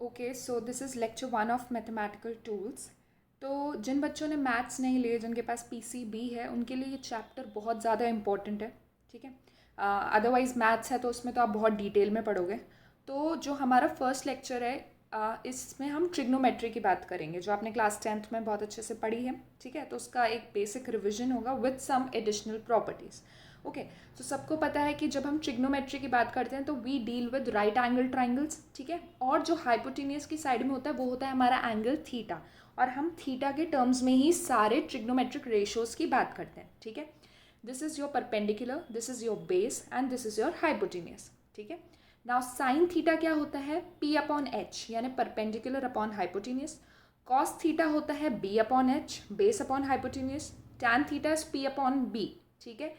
Okay, so this is lecture 1 of mathematical tools. तो जिन बच्चों ने मैथ्स नहीं लिए, जिनके पास पीसीबी है, उनके लिए ये चैप्टर बहुत ज़्यादा इंपॉर्टेंट है। ठीक है, अदरवाइज़ मैथ्स है तो उसमें तो आप बहुत डिटेल में पढ़ोगे। तो जो हमारा फर्स्ट लेक्चर है, इसमें हम ट्रिग्नोमेट्री की बात करेंगे, जो आपने क्लास 10th में बहुत अच्छे से पढ़ी है। ठीक है, तो उसका एक बेसिक रिविजन होगा with some additional properties. Okay, तो सबको पता है कि जब हम ट्रिग्नोमेट्री की बात करते हैं तो we deal with right angle triangles. ठीक है, और जो हाइपोटेन्यूस की साइड में होता है वो होता है हमारा एंगल थीटा, और हम थीटा के टर्म्स में ही सारे ट्रिग्नोमेट्रिक रेशियोज की बात करते हैं। ठीक है, this is your perpendicular, this is your base and this is your hypotenuse. ठीक है, नाउ साइन थीटा क्या होता है? पी अपॉन एच, यानी perpendicular upon hypotenuse. Cos theta होता है B upon H, base upon hypotenuse. Tan theta is P upon B. ठीक है,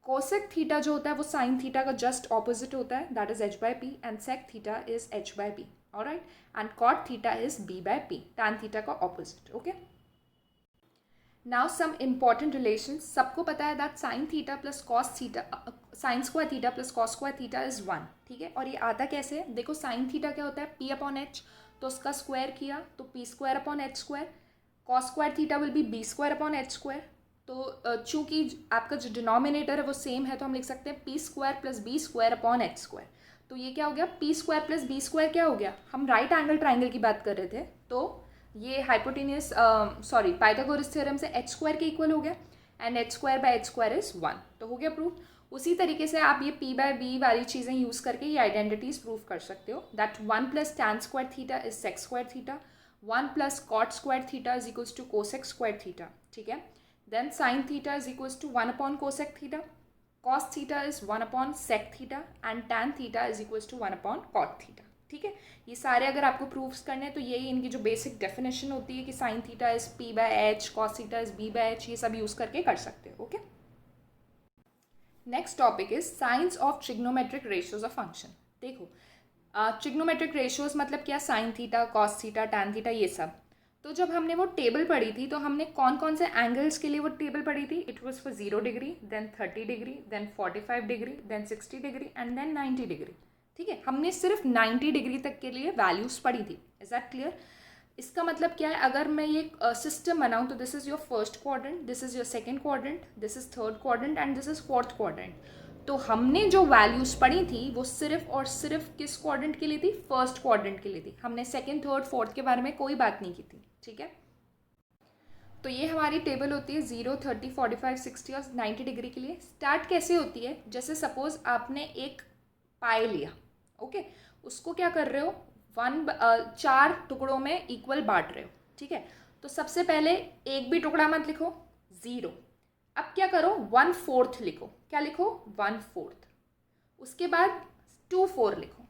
कोसेक थीटा जो होता है वो साइन थीटा का जस्ट ऑपोजिट होता है, that is H by P, and sec theta is H by P. Alright, and cot theta is B by P, tan theta का ऑपोजिट। Okay, now some important relation. सबको पता है that sine theta plus cos theta, sine square theta plus cos square theta is 1। ठीक है, और ये आता कैसे है? देखो, साइन थीटा क्या होता है? पी अपॉन एच, तो उसका स्क्वायर किया तो P square upon H square. Cos square theta will be B square upon H square. तो चूंकि आपका जो डिनोमिनेटर है वो सेम है, तो हम लिख सकते हैं P square plus B square upon H square. तो ये क्या हो गया? P square plus B square क्या हो गया? हम राइट एंगल ट्राइंगल की बात कर रहे थे, तो ये हाइपोटेन्यूस सॉरी पाइथागोरस थ्योरम से एच स्क्वायर के इक्वल हो गया, and H square by H square is 1। तो हो गया प्रूफ। उसी तरीके से आप ये पी बाय बी वाली चीज़ें यूज़ करके ये आइडेंटिटीज प्रूव कर सकते हो, that 1 plus tan square theta is sec square theta, 1 plus cot square theta is equals to cosec square theta. ठीक है, then sin theta is equals to 1 upon cosec theta, cos theta is 1 upon sec theta, and tan theta is equals to 1 upon cot theta। ठीक है, ये सारे अगर आपको proofs करने हैं तो यही इनकी जो बेसिक डेफिनेशन होती है कि sine theta is P by H, cos theta is B by H, ये सब यूज करके कर सकते हो। Okay, next topic is signs of trigonometric ratios of function. देखो, ट्रिग्नोमेट्रिक रेशियोज मतलब क्या? Sine theta, cos theta, tan theta, ये सब। तो जब हमने वो टेबल पढ़ी थी तो हमने कौन कौन से एंगल्स के लिए वो टेबल पढ़ी थी? It was for 0 degree, then 30 degree, then 45 degree, then 60 degree, and then 90 degree. ठीक है, हमने सिर्फ 90 डिग्री तक के लिए वैल्यूज पढ़ी थी। Is that clear? इसका मतलब क्या है? अगर मैं ये सिस्टम बनाऊँ तो this is your first quadrant, this is your second quadrant, this is third quadrant, and this is fourth quadrant. तो हमने जो वैल्यूज़ पढ़ी थी वो सिर्फ और सिर्फ किस क्वाड्रेंट के लिए थी? फर्स्ट क्वाड्रेंट के लिए थी। हमने सेकेंड, थर्ड, फोर्थ के बारे में कोई बात नहीं की थी। ठीक है, तो ये हमारी टेबल होती है 0, 30, 45, 60 और 90 डिग्री के लिए। स्टार्ट कैसे होती है? जैसे सपोज आपने एक पाई लिया, ओके, उसको क्या कर रहे हो? 4 टुकड़ों में इक्वल बांट रहे हो। ठीक है, तो सबसे पहले एक भी टुकड़ा मत लिखो, 0। अब क्या करो? 1/4 लिखो। क्या लिखो? 1/4। उसके बाद 2/4 लिखो,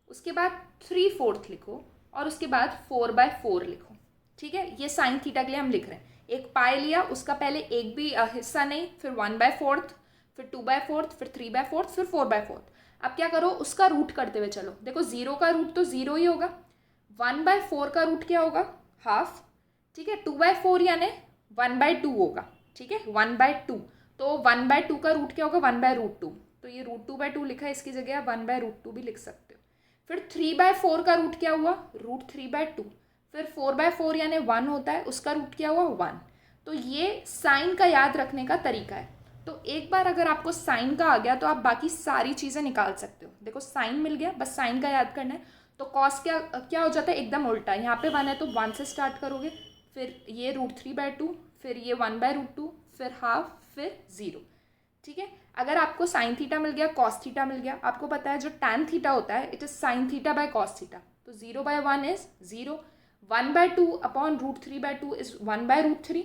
उसके बाद 3/4 लिखो, और उसके बाद 4/4 लिखो। ठीक है, ये साइन थीटा के लिए हम लिख रहे हैं। एक पाई लिया, उसका पहले एक भी हिस्सा नहीं, फिर 1/4, फिर 2/4, फिर 3/4, फिर 4/4। अब क्या करो? उसका रूट करते हुए चलो। देखो, 0 का रूट तो 0 ही होगा, 1/4 का रूट क्या होगा? हाफ। ठीक है, 2/4 यानी 1/2 होगा। ठीक है, 1/2, तो 1/2 का रूट क्या होगा? 1/√2। तो ये √2/2 लिखा है, इसकी जगह आप 1/√2 भी लिख सकते हो। फिर 3/4 का रूट क्या हुआ? √3/2। फिर 4/4 यानी 1 होता है, उसका रूट क्या हुआ? 1। तो ये साइन का याद रखने का तरीका है। तो एक बार अगर आपको साइन का आ गया तो आप बाकी सारी चीज़ें निकाल सकते हो। देखो, साइन मिल गया, बस साइन का याद करना है। तो कॉस क्या क्या हो जाता है? एकदम उल्टा। यहाँ पे 1 है तो 1 से स्टार्ट करोगे, फिर ये √3/2, फिर ये 1/√2, फिर हाफ, फिर 0। ठीक है, अगर आपको साइन थीटा मिल गया, कॉस थीटा मिल गया, आपको पता है जो टैन थीटा होता है it is sine theta by cos theta. तो 0/1 इज 0, 1/2 अपॉन √3/2 इज 1/√3।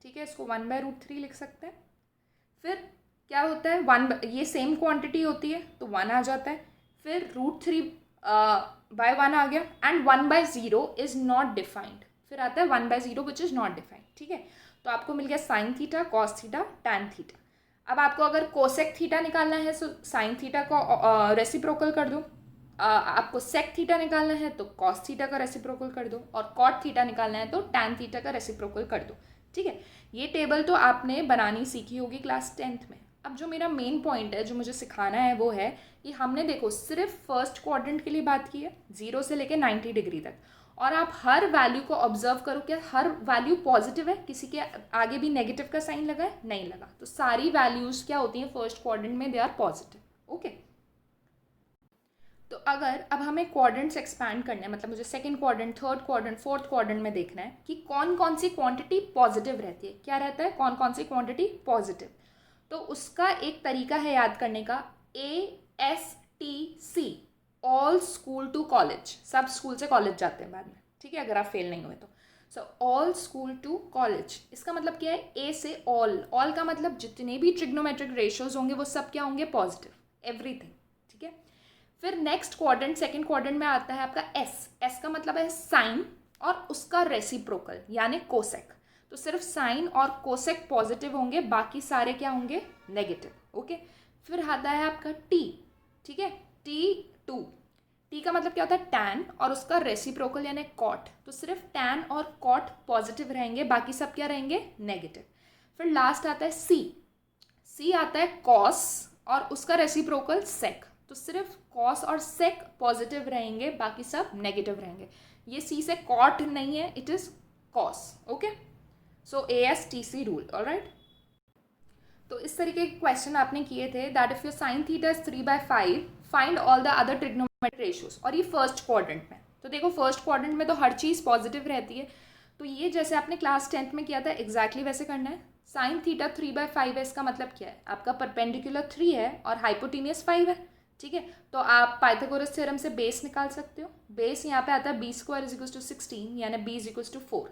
ठीक है, इसको 1/√3 लिख सकते हैं। फिर क्या होता है? 1 ये सेम क्वांटिटी होती है तो 1 आ जाता है, फिर √3/1 आ गया, एंड 1/0 इज नॉट डिफाइंड। फिर आता है 1/0 विच इज नॉट डिफाइंड। ठीक है, तो आपको मिल गया sign theta, cos theta, tan theta. अब आपको अगर कोसेक थीटा निकालना है तो साइन थीटा का रेसिप्रोकल कर दो, आपको सेक थीटा निकालना है तो कॉस थीटा का रेसिप्रोकल कर दो, और कॉट थीटा निकालना है तो टैन थीटा का रेसिप्रोकल कर दो। ठीक है, ये टेबल तो आपने बनानी सीखी होगी क्लास 10th में। अब जो मेरा मेन पॉइंट है जो मुझे सिखाना है वो है कि हमने देखो सिर्फ फर्स्ट क्वाड्रेंट के लिए बात की है 0 से लेके 90 डिग्री तक, और आप हर वैल्यू को ऑब्जर्व करो, क्या हर वैल्यू पॉजिटिव है, किसी के आगे भी नेगेटिव का साइन लगा है, नहीं लगा। तो सारी वैल्यूज़ क्या होती हैं फर्स्ट क्वाड्रेंट में, दे आर पॉजिटिव। ओके, तो अगर अब हमें क्वाड्रेंट्स एक्सपैंड करने हैं, मतलब मुझे second quadrant, third quadrant, fourth quadrant में देखना है कि कौन कौन सी क्वांटिटी पॉजिटिव रहती है, क्या रहता है, कौन कौन सी क्वांटिटी पॉजिटिव। तो उसका एक तरीका है याद करने का, ASTC, all school to college, सब स्कूल से कॉलेज जाते हैं बाद में, ठीक है, अगर आप फेल नहीं हुए तो। So all school to college, इसका मतलब क्या है, ए से ऑल, ऑल का मतलब जितने भी ट्रिग्नोमेट्रिक रेशियोज होंगे वो सब क्या होंगे, पॉजिटिव, एवरीथिंग, ठीक है। फिर नेक्स्ट क्वाड्रेंट, सेकंड क्वाड्रेंट में आता है आपका एस, एस का मतलब है साइन और उसका रेसिप्रोकल यानी कोसेक। तो सिर्फ साइन और कोसेक पॉजिटिव होंगे, बाकी सारे क्या होंगे, नेगेटिव। ओके, फिर आता है आपका टी, ठीक है, T2, टी का मतलब क्या होता है, टैन और उसका रेसिप्रोकल यानी कॉट। तो सिर्फ टैन और कॉट पॉजिटिव रहेंगे, बाकी सब क्या रहेंगे, नेगेटिव। फिर लास्ट आता है सी, सी आता है कॉस और उसका रेसिप्रोकल सेक। तो सिर्फ कॉस और सेक पॉजिटिव रहेंगे, बाकी सब नेगेटिव रहेंगे। ये सी से कॉट नहीं है, it is cos. Okay, so ASTC rule, alright. तो इस तरीके के क्वेश्चन आपने किए थे, that if your sign theta is 3/5 find all the other trigonometric ratios, और ये फर्स्ट क्वाड्रेंट में। तो देखो फर्स्ट क्वाड्रेंट में तो हर चीज़ पॉजिटिव रहती है, तो ये जैसे आपने क्लास 10th में किया था एग्जैक्टली वैसे करना है। साइन थीटा 3/5 है, इसका मतलब क्या है, आपका परपेंडिकुलर 3 है और हाइपोटेनियस 5 है, ठीक है। तो आप पाइथागोरस थ्योरम से बेस निकाल सकते हो। बेस यहाँ पे आता है b² = 16 यानी b = 4।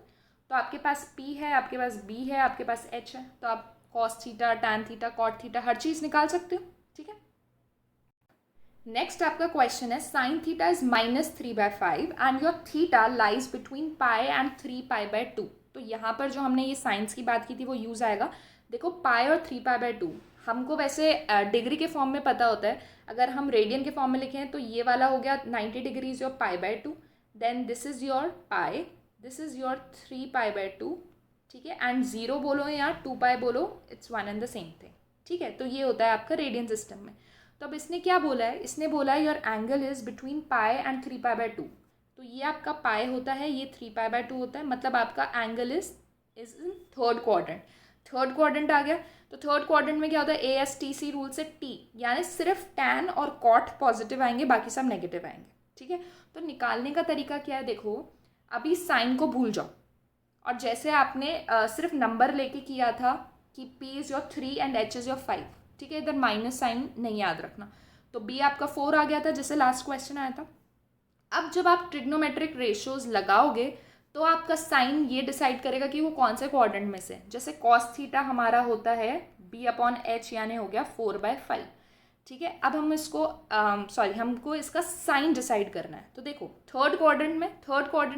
तो आपके पास p है, आपके पास b है, आपके पास h है, तो आप cos theta, tan theta, cot theta हर चीज़ निकाल सकते हो, ठीक है। नेक्स्ट आपका क्वेश्चन है, sine theta is -3/5 and your theta lies between pi and 3π/2। तो यहाँ पर जो हमने ये साइंस की बात की थी वो यूज़ आएगा। देखो पाई और 3π/2 हमको वैसे डिग्री के फॉर्म में पता होता है, अगर हम रेडियन के फॉर्म में लिखें तो ये वाला हो गया 90 degrees your π/2, then this is your pi, this is your 3π/2, ठीक है, एंड 0 बोलो या 2π बोलो, it's one and the same thing, ठीक है। तो ये होता है आपका रेडियन सिस्टम में। तो अब इसने क्या बोला है, इसने बोला है your angle is between pi and 3π/2। तो ये आपका पाई होता है, ये 3π/2 होता है, मतलब आपका angle is in third quadrant. Third quadrant आ गया, तो थर्ड क्वाड्रेंट में क्या होता है, ASTC रूल से टी यानी सिर्फ टैन और कॉट पॉजिटिव आएंगे, बाकी सब नेगेटिव आएंगे, ठीक है। तो निकालने का तरीका क्या है, देखो अभी साइन को भूल जाओ, और जैसे आपने सिर्फ नंबर लेके किया था कि P is your 3 and H is your 5, ठीक है, इधर माइनस साइन नहीं याद रखना। तो B आपका 4 आ गया था जैसे लास्ट क्वेश्चन आया था। अब जब आप ट्रिग्नोमेट्रिक रेशियोज लगाओगे तो आपका साइन ये डिसाइड करेगा कि वो कौन से क्वाड्रेंट में से, जैसे कॉस थीटा हमारा होता है B/H यानी हो गया 4/5, ठीक है। अब हम इसको हमको इसका साइन डिसाइड करना है। तो देखो थर्ड क्वाड्रेंट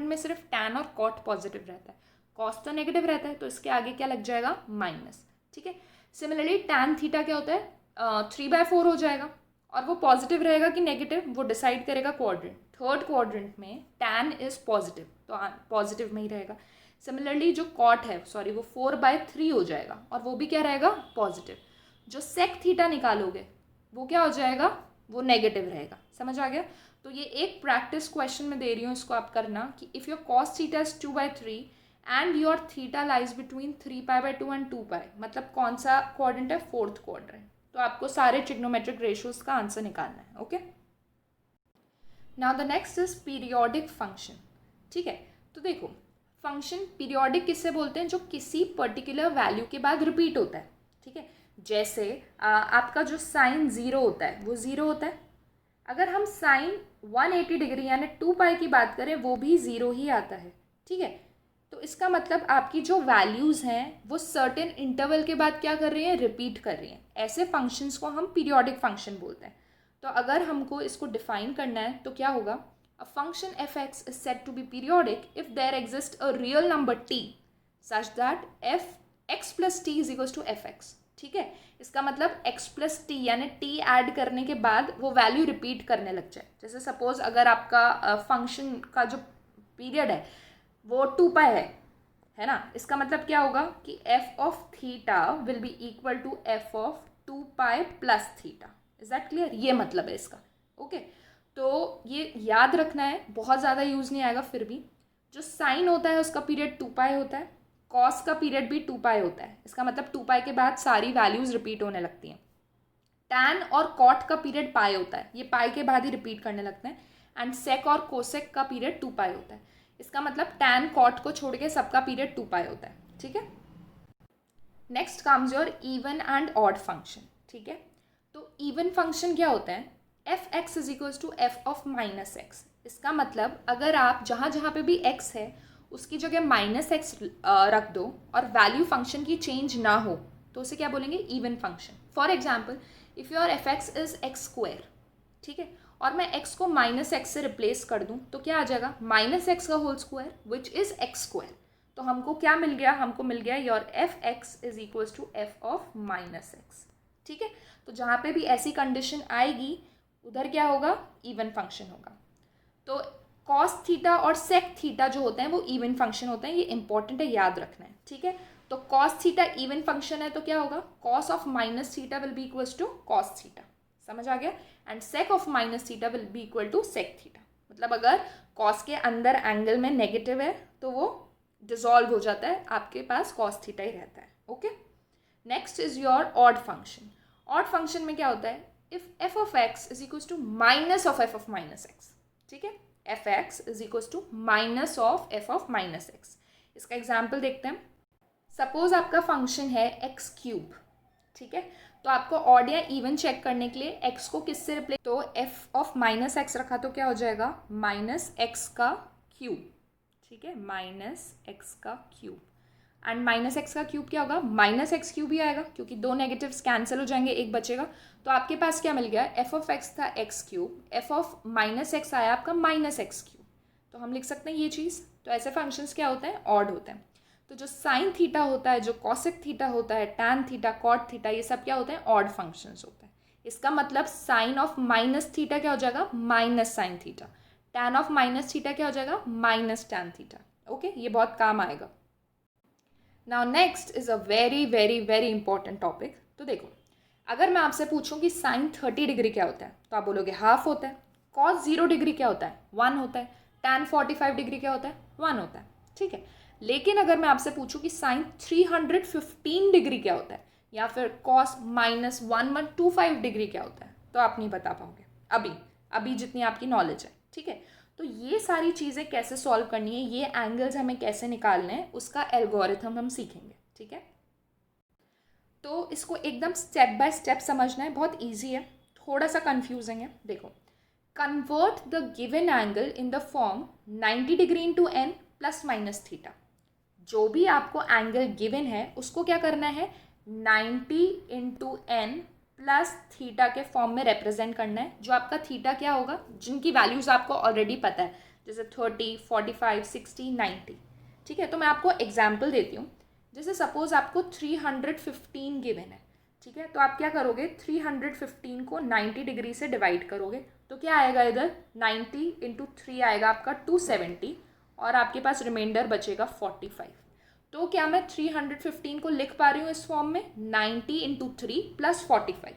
में सिर्फ टैन और कॉट पॉजिटिव रहता है, कॉस तो नेगेटिव रहता है, तो इसके आगे क्या लग जाएगा, माइनस, ठीक है। सिमिलरली टैन थीटा क्या होता है, 3/4 हो जाएगा, और वो पॉजिटिव रहेगा कि नेगेटिव वो डिसाइड करेगा क्वाड्रेंट। थर्ड क्वाड्रेंट में टैन इज पॉजिटिव, तो पॉजिटिव में ही रहेगा। सिमिलरली जो कॉट है वो 4/3 हो जाएगा, और वो भी क्या रहेगा, पॉजिटिव। जो सेक थीटा निकालोगे वो क्या हो जाएगा, वो नेगेटिव रहेगा। समझ आ गया। तो ये एक प्रैक्टिस क्वेश्चन में दे रही हूँ, इसको आप करना कि if your cos theta is 2/3 and your theta lies between 3π/2 and 2π, मतलब कौन सा क्वाड्रेंट है, फोर्थ क्वाड्रेंट। तो आपको सारे ट्रिग्नोमेट्रिक रेशियोज का आंसर निकालना है। Okay, now the next is periodic function, ठीक है। तो देखो फंक्शन पीरियोडिक किससे बोलते हैं, जो किसी पर्टिकुलर वैल्यू के बाद रिपीट होता है, ठीक है। जैसे आपका जो साइन 0 होता है वो 0 होता है, अगर हम साइन 180 डिग्री यानी 2π की बात करें वो भी 0 ही आता है, ठीक है। तो इसका मतलब आपकी जो वैल्यूज़ हैं वो सर्टेन इंटरवल के बाद क्या कर रही हैं, रिपीट कर रही हैं। ऐसे फंक्शंस को हम पीरियोडिक फंक्शन बोलते हैं। तो अगर हमको इसको डिफाइन करना है तो क्या होगा, a function f(x) is said to be periodic if there exist a real number t such that f(x + t) = f(x), ठीक है। इसका मतलब x + t यानी t ऐड करने के बाद वो वैल्यू रिपीट करने लग जाए। जैसे सपोज अगर आपका फंक्शन का जो पीरियड है वो 2π है ना, इसका मतलब क्या होगा कि f(θ) will be equal to f(t), 2 pi plus theta. Is that clear? ये मतलब है इसका। ओके तो ये याद रखना है, बहुत ज़्यादा यूज़ नहीं आएगा फिर भी। जो साइन होता है उसका पीरियड 2 पाई होता है, कॉस का पीरियड भी 2 पाई होता है। इसका मतलब 2 पाई के बाद सारी वैल्यूज़ रिपीट होने लगती हैं। टैन और कॉट का पीरियड पाई होता है, ये पाई के बाद ही रिपीट करने लगते हैं। एंड सेक और कोसेक का पीरियड 2 पाई होता है। इसका मतलब टैन कॉट को छोड़ के सबका पीरियड 2 पाई होता है। ठीक है, next comes your even and odd function. ठीक है, तो इवन फंक्शन क्या होता है? F x is equals to f of minus x. इसका मतलब अगर आप जहाँ जहाँ पे भी एक्स है उसकी जगह माइनस एक्स रख दो और वैल्यू फंक्शन की चेंज ना हो तो उसे क्या बोलेंगे? Even function. For example if your f x is x square, ठीक है, और मैं एक्स को माइनस एक्स से रिप्लेस कर दूँ तो क्या आ जाएगा? माइनस एक्स का whole square which is x square. तो हमको क्या मिल गया? हमको मिल गया your f x is equals to f of minus x. ठीक है, तो जहाँ पे भी ऐसी कंडीशन आएगी उधर क्या होगा? इवन फंक्शन होगा। तो कॉस थीटा और सेक थीटा जो होते हैं वो इवन फंक्शन होते हैं, ये इंपॉर्टेंट है, याद रखना है। ठीक है, तो कॉस थीटा इवन फंक्शन है तो क्या होगा? Cos of minus theta will be equals to cos theta. समझ आ गया? And sec of minus theta will be equal to sec theta. मतलब अगर कॉस के अंदर एंगल में नेगेटिव है तो वो डिसॉल्व हो जाता है, आपके पास कॉस थीटा ही रहता है। Okay, next is your odd function. Odd function में क्या होता है? If f of x is equals to minus of f of minus x. ठीक है, f x is equals to minus of f of minus x. इसका example देखते हैं। Suppose आपका फंक्शन है एक्स क्यूब। ठीक है, तो आपको ऑड या इवन चेक करने के लिए एक्स को किससे रिप्लेस, तो एफ ऑफ माइनस एक्स रखा तो क्या हो जाएगा? माइनस एक्स का क्यूब। ठीक है, माइनस एक्स का क्यूब। एंड माइनस एक्स का क्यूब क्या होगा? माइनस एक्स क्यूब ही आएगा क्योंकि दो नेगेटिव्स कैंसिल हो जाएंगे, एक बचेगा। तो आपके पास क्या मिल गया? एफ ऑफ एक्स था x cube, F of minus x आया आपका माइनस एक्स क्यूब। तो हम लिख सकते हैं ये चीज़। तो ऐसे फंक्शंस क्या होते हैं? ऑड होते हैं। तो जो साइन थीटा होता है, जो कॉसेक थीटा होता है, टैन थीटा, कॉट थीटा, ये सब क्या होते हैं? ऑड फंक्शंस होते हैं। इसका मतलब साइन ऑफ माइनस थीटा क्या हो जाएगा? Minus sine theta. Tan of minus theta क्या हो जाएगा? Minus tan theta. ओके, ये बहुत काम आएगा। Now next is a very very very important topic. तो देखो, अगर मैं आपसे पूछूं कि साइन 30 डिग्री क्या होता है तो आप बोलोगे हाफ होता है। कॉस 0 डिग्री क्या होता है? 1 होता है। टैन 45 डिग्री क्या होता है? 1 होता है। ठीक है, लेकिन अगर मैं आपसे पूछूं कि साइन 315 डिग्री क्या होता है या फिर कॉस माइनस 1125 डिग्री क्या होता है तो आप नहीं बता पाओगे अभी जितनी आपकी नॉलेज है। ठीक है, तो ये सारी चीज़ें कैसे सॉल्व करनी है, ये एंगल्स हमें कैसे निकालने हैं, उसका एल्गोरिथम हम सीखेंगे। ठीक है, तो इसको एकदम स्टेप बाय स्टेप समझना है, बहुत इजी है, थोड़ा सा कंफ्यूजिंग है। देखो, convert the given angle in the form 90 degree into n plus minus theta. जो भी आपको एंगल गिवन है उसको क्या करना है? 90 इंटू एन प्लस थीटा के फॉर्म में रिप्रेजेंट करना है। जो आपका थीटा क्या होगा? जिनकी वैल्यूज़ आपको ऑलरेडी पता है, जैसे 30, 45, 60, 90। ठीक है, तो मैं आपको एग्जाम्पल देती हूँ। जैसे सपोज आपको 315 गिवन है। ठीक है, तो आप क्या करोगे? 315 को 90 डिग्री से डिवाइड करोगे तो क्या आएगा? इधर 90 इंटू 3 आएगा आपका 270 और आपके पास रिमाइंडर बचेगा 45। तो क्या मैं 315 को लिख पा रही हूँ इस फॉर्म में? 90 इंटू 3 प्लस 45।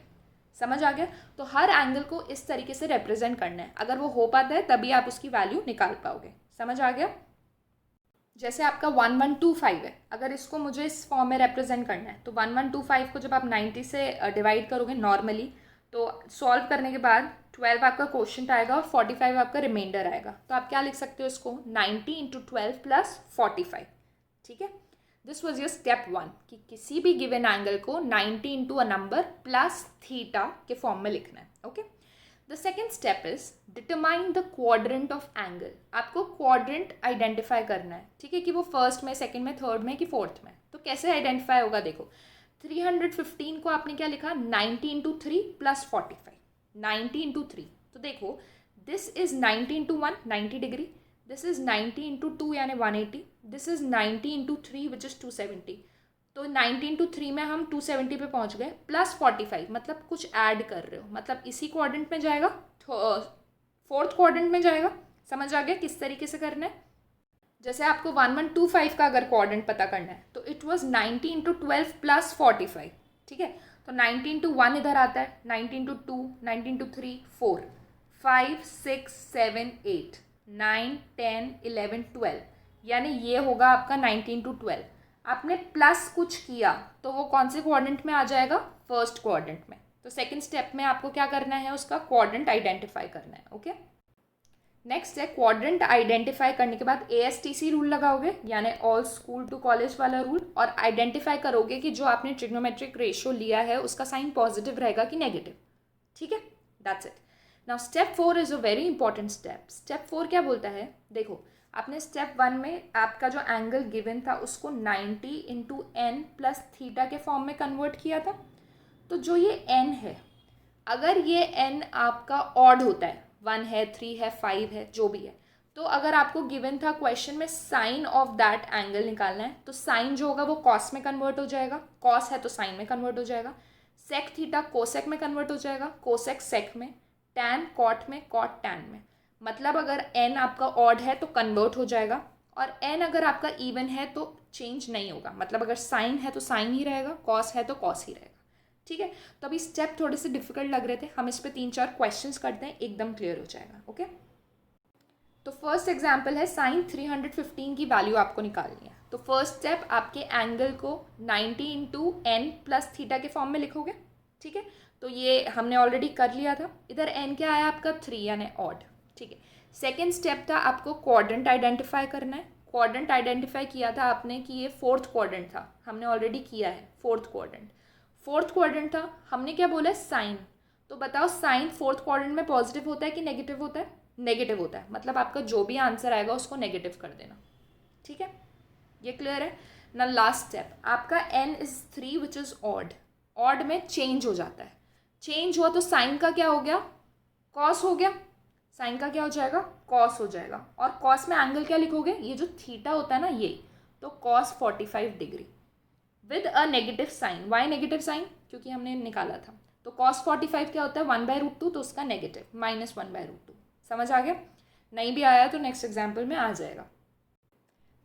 समझ आ गया? तो हर एंगल को इस तरीके से रिप्रेजेंट करना है, अगर वो हो पाता है तभी आप उसकी वैल्यू निकाल पाओगे। समझ आ गया? जैसे आपका 1125 है, अगर इसको मुझे इस फॉर्म में रिप्रेजेंट करना है तो 1125 को जब आप 90 से डिवाइड करोगे नॉर्मली, तो सॉल्व करने के बाद 12 आपका क्वोशंट आएगा और 45 आपका रिमाइंडर आएगा। तो आप क्या लिख सकते हो इसको? 90 इंटू 12 प्लस 45। ठीक है, दिस वॉज योर स्टेप 1 कि किसी भी गिवन एंगल को 90 into a number plus theta के फॉर्म में लिखना है। Okay, the second step is determine the quadrant of angle. आपको क्वाड्रेंट आइडेंटिफाई करना है। ठीक है, कि वो फर्स्ट में, सेकेंड में, थर्ड में कि फोर्थ में। तो कैसे आइडेंटिफाई होगा? देखो, 315 को आपने क्या लिखा? 90 इंटू 3 प्लस 45। 90 इंटू 3, तो देखो this is 90 into 1 90 degree, this is 90 into 2 यानी 180, this is 90 into 3 which is 270। तो 90 इंटू 3 में हम 270 पे पहुंच गए, प्लस 45 मतलब कुछ ऐड कर रहे हो, मतलब इसी क्वाड्रेंट में जाएगा, फोर्थ क्वाड्रेंट में जाएगा। समझ आ गया किस तरीके से करना है? जैसे आपको 1125 का अगर क्वाड्रेंट पता करना है तो इट वाज 90 इंटू 12 प्लस 45। ठीक है, तो 19 इंटू 1 इधर आता है, 19 इंटू 2, 19 इंटू 3, 4, 5, 6, 7, 8, 9, 10, 11, 12, यानी ये होगा आपका 19 टू 12। आपने प्लस कुछ किया तो वो कौन से क्वाड्रेंट में आ जाएगा? फर्स्ट क्वाड्रेंट में। तो सेकंड स्टेप में आपको क्या करना है? उसका क्वाड्रेंट आइडेंटिफाई करना है। ओके, नेक्स्ट है क्वाड्रेंट आइडेंटिफाई करने के बाद ASTC रूल लगाओगे, यानी ऑल स्कूल टू कॉलेज वाला रूल, और आइडेंटिफाई करोगे कि जो आपने ट्रिग्नोमेट्रिक रेशियो लिया है उसका साइन पॉजिटिव रहेगा कि नेगेटिव। ठीक है, that's it. Now step 4 is a very important step. Step 4 क्या बोलता है? देखो, आपने स्टेप 1 में आपका जो एंगल गिवन था उसको 90 इंटू n प्लस थीटा के फॉर्म में कन्वर्ट किया था। तो जो ये n है, अगर ये n आपका ऑड होता है, 1 है, 3 है, 5 है, जो भी है, तो अगर आपको गिवन था क्वेश्चन में साइन ऑफ दैट एंगल निकालना है, तो साइन जो होगा वो कॉस में कन्वर्ट हो जाएगा, कॉस है तो साइन में कन्वर्ट हो जाएगा, सेक थीटा कोसेक में कन्वर्ट हो जाएगा, कोसेक सेक में, टैन कॉट में, कॉट टैन में। मतलब अगर n आपका ऑड है तो कन्वर्ट हो जाएगा, और n अगर आपका इवन है तो चेंज नहीं होगा। मतलब अगर साइन है तो साइन ही रहेगा, कॉस है तो कॉस ही रहेगा। ठीक है, तो अभी स्टेप थोड़े से डिफिकल्ट लग रहे थे, हम इस पे 3-4 क्वेश्चंस करते हैं, एकदम क्लियर हो जाएगा। ओके, तो फर्स्ट एग्जांपल है साइन 315 की वैल्यू आपको निकालनी है। तो फर्स्ट स्टेप, आपके एंगल को 90 इंटू n प्लस थीटा के फॉर्म में लिखोगे। ठीक है, तो ये हमने ऑलरेडी कर लिया था। इधर n क्या आया आपका? 3, यानी ऑड। ठीक है, सेकेंड स्टेप था आपको क्वाड्रेंट आइडेंटिफाई करना है। क्वाड्रेंट आइडेंटिफाई किया था आपने कि ये फोर्थ क्वाड्रेंट था, हमने ऑलरेडी किया है फोर्थ क्वाड्रेंट। फोर्थ क्वाड्रेंट था, हमने क्या बोला? साइन। तो बताओ साइन फोर्थ क्वाड्रेंट में पॉजिटिव होता है कि नेगेटिव होता है? नेगेटिव होता है, मतलब आपका जो भी आंसर आएगा उसको नेगेटिव कर देना। ठीक है, ये क्लियर है ना? लास्ट स्टेप, आपका n is 3 which is odd. Odd में चेंज हो जाता है, चेंज हुआ तो साइन का क्या हो गया? कॉस हो गया। साइन का क्या हो जाएगा? कॉस हो जाएगा। और कॉस में एंगल क्या लिखोगे? ये जो थीटा होता है ना, ये, तो cos 45 degree with a negative sign. Why negative sign? क्योंकि हमने निकाला था। तो कॉस 45 क्या होता है? 1/√2, तो उसका नेगेटिव -1/√2। समझ आ गया? नहीं भी आया तो नेक्स्ट एग्जाम्पल में आ जाएगा।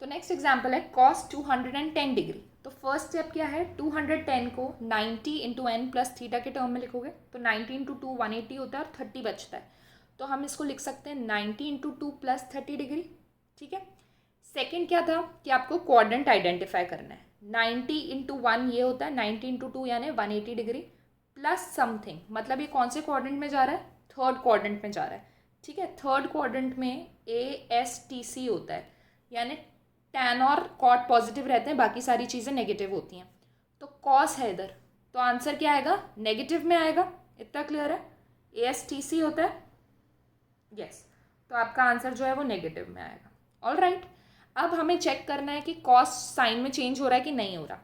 तो नेक्स्ट एग्जाम्पल है कॉस 210 डिग्री। तो फर्स्ट स्टेप क्या है? 210 को 90 इंटू n प्लस थीटा के टर्म में लिखोगे। तो 90 इंटू 2 180 होता है और 30 बचता है, तो हम इसको लिख सकते हैं 90 इंटू 2 प्लस 30 डिग्री। ठीक है, सेकेंड क्या था कि आपको क्वाड्रेंट आइडेंटिफाई करना है। 90 इंटू 1 ये होता है, 90 इंटू 2 यानी 180 डिग्री प्लस समथिंग, मतलब ये कौन से क्वाड्रेंट में जा रहा है? थर्ड क्वाड्रेंट में जा रहा है। ठीक है, थर्ड क्वाड्रेंट में ASTC होता है, यानी टैन और कॉट पॉजिटिव रहते हैं, बाकी सारी चीज़ें नेगेटिव होती हैं। तो कॉस है इधर, तो आंसर क्या आएगा? नेगेटिव में आएगा। इतना क्लियर है? ASTC होता है, यस, तो आपका आंसर जो है वो नेगेटिव में आएगा। ऑल राइट, अब हमें चेक करना है कि कॉस साइन में चेंज हो रहा है कि नहीं हो रहा।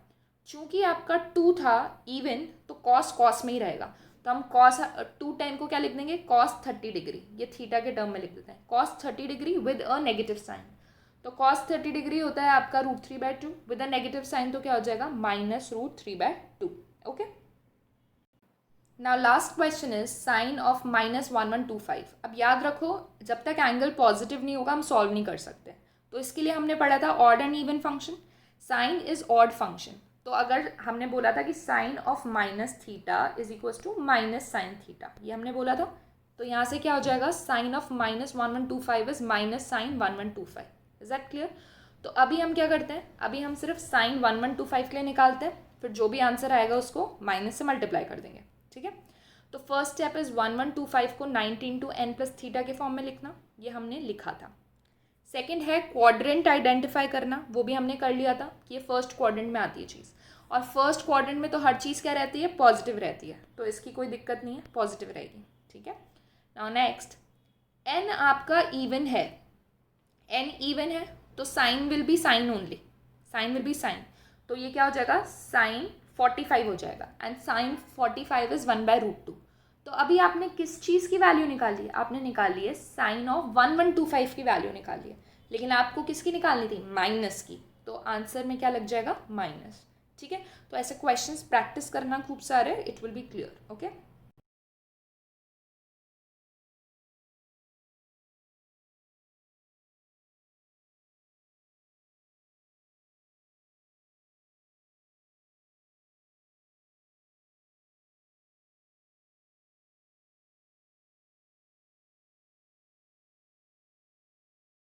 चूंकि आपका 2 था इवन, तो कॉस कॉस में ही रहेगा, तो हम कॉस 210 को क्या लिख देंगे? कॉस 30 डिग्री, ये थीटा के टर्म में लिख देते हैं, cos 30 degree with a negative sign. तो कॉस 30 डिग्री होता है आपका √3/2, विद अ नेगेटिव साइन तो क्या हो जाएगा? -√3/2। Okay, now last question is sine of -1125। अब याद रखो, जब तक एंगल पॉजिटिव नहीं होगा हम सॉल्व नहीं कर सकते। तो इसके लिए हमने पढ़ा था odd and even function. Sine is odd function, तो अगर हमने बोला था कि sine of minus theta is equal to minus sine theta, ये हमने बोला था, तो यहाँ से क्या हो जाएगा? Sine of -1125 is minus sine 1125। Is that clear? तो अभी हम क्या करते हैं? अभी हम सिर्फ साइन 1125 के लिए निकालते हैं, फिर जो भी आंसर आएगा उसको माइनस से मल्टीप्लाई कर देंगे। ठीक है, तो फर्स्ट स्टेप इज 1125 को 90 इंटू n प्लस थीटा के फॉर्म में लिखना, ये हमने लिखा था। सेकंड है क्वाड्रेंट आइडेंटिफाई करना, वो भी हमने कर लिया था कि ये फर्स्ट क्वाड्रेंट में आती है चीज़, और फर्स्ट क्वाड्रेंट में तो हर चीज़ क्या रहती है? पॉजिटिव रहती है, तो इसकी कोई दिक्कत नहीं है, पॉजिटिव रहेगी। ठीक है, नाउ नेक्स्ट, n आपका इवन है, n इवन है तो sine will be sine only, sine will be sine, तो ये क्या हो जाएगा? साइन 45 हो जाएगा, एंड साइन 45 इज 1/√2। तो अभी आपने किस चीज़ की वैल्यू निकाली है? आपने निकाली है साइन ऑफ 1125 की वैल्यू निकाली है, लेकिन आपको किसकी निकालनी थी? माइनस की, तो आंसर में क्या लग जाएगा? माइनस। ठीक है, तो ऐसे क्वेश्चंस प्रैक्टिस करना खूब सारे, it will be clear. Okay,